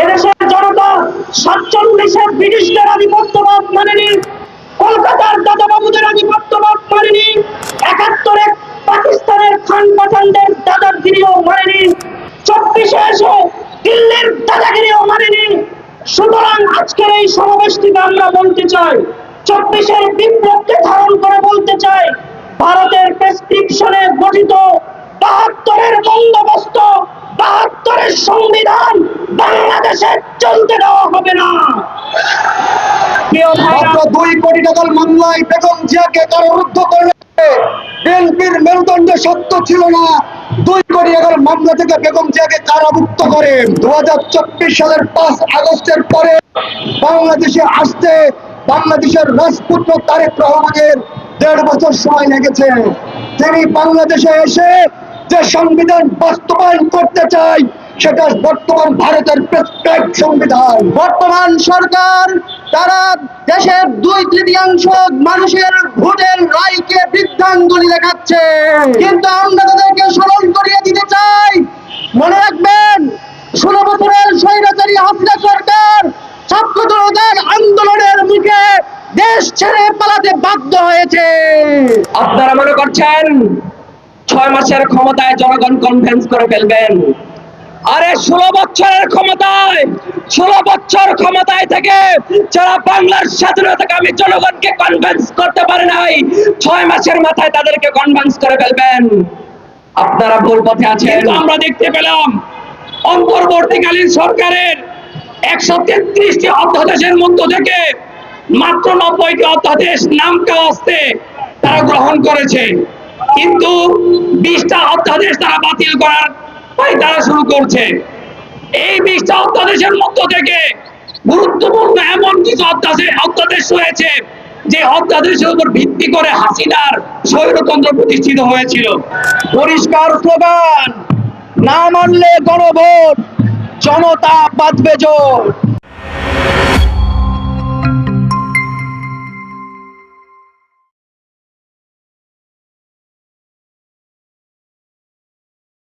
এদেশের জনতা 47-এ ব্রিটিশদের আধিপত্যবাদ মানেনি, কলকাতার দাদাবাবুদের আধিপত্যবাদ মানেনি, 71-এ পাকিস্তানের খান পাঠানদের দাদাগিরিও মানেনি, 24-এ এসে দিল্লির দাদাগিরিও মানেনি। সুতরাং আজকের এই সমাবেশ থেকে আমরা বলতে চাই, 24-এর বিপ্লবকে ধারণ করে বলতে চাই, ভারতের প্রেসক্রিপশনে গঠিত 72-এর বন্দোবস্ত, 72-এর সংবিধান বাংলাদেশে চলতে দেওয়া হবে না। মাত্র 2 কোটি টাকার মামলায় বেগম জিয়াকে কারারুদ্ধ করলে বিএনপির মেরুদণ্ড শক্ত ছিল না। 2 কোটি টাকার মামলা থেকে বেগম জিয়াকে কারামুক্ত করে 2024 সালের 5 আগস্টের পরে বাংলাদেশে আসতে বাংলাদেশের রাজপুত্র তারেক রহমানের 1.5 বছর সময় লেগেছে। তিনি বাংলাদেশে এসে যে সংবিধান বাস্তবায়ন করতে চায় সেটা বর্তমান ভারতের প্রেসক্রাইব সংবিধান। বর্তমান সরকার তারা দেশের 2/3 মানুষের ভোটের রায়কে বৃদ্ধাঙ্গুলি দেখাচ্ছে, কিন্তু আমরা তাদেরকে স্মরণ করিয়ে দিতে চাই, মনে রাখবেন 16 বছরের স্বৈরাচারী হাসিনা সরকার ছাত্র জনতার আন্দোলনের মুখে দেশ ছেড়ে পালাতে বাধ্য হয়েছে। আপনারা মনে করছেন 6 মাসের ক্ষমতায় জনগণ কনভিন্স করে ফেলবেন? আরে 16 বছরের ক্ষমতায়, 16 বছর ক্ষমতায় থেকে যারা বাংলার স্বাধীনতাকে আমি জনগণকে কনভিন্স করতে পারে নাই, 6 মাসের মাথায় তাদেরকে কনভিন্স করে ফেলবেন? আপনারা ভুল পথে আছেন। আমরা দেখতে পেলাম অন্তর্বর্তীকালীন সরকারের 133টি অধ্যাদেশের মধ্য থেকে মাত্র 90টি অধ্যাদেশ নামকা হস্তে তারা গ্রহণ করেছে, কিন্তু 20টা অধ্যাদেশ তারা বাতিল করার তারা শুরু করছে। এই 20টা অধ্যাদেশের মধ্য থেকে গুরুত্বপূর্ণ এমন কিছু অধ্যাদেশ রয়েছে যে অধ্যাদেশের উপর ভিত্তি করে হাসিনার স্বৈরতন্ত্র প্রতিষ্ঠিত হয়েছিল। পরিষ্কার স্লোগান, না মানলে গণভোট, জনতা বাঁধবে জোট।